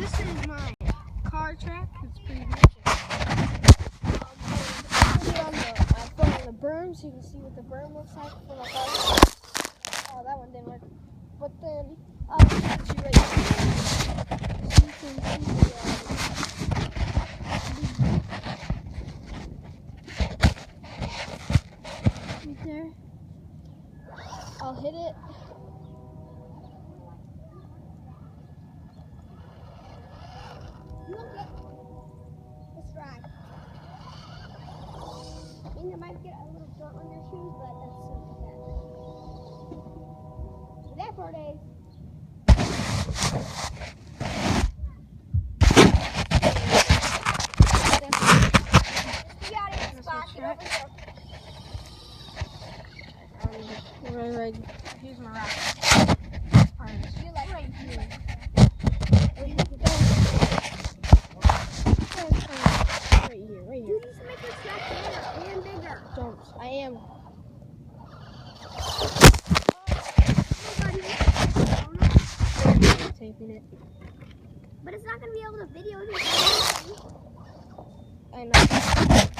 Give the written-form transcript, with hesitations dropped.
This is my car track. It's pretty good. I put on the berm so you can see what the berm looks like for my car. Oh, that one didn't work. But then I'll put you right here so you can see right there. I'll hit it. Let's try. I mean, there might get a little dirt on your shoes, but that's so bad. So that part is. You got it, Spot. Get over here. Right. Here's my rock. You like right here. Right You here. just make your track bigger and bigger. Don't. I am. Taping it. But it's not going to be able to video. I know.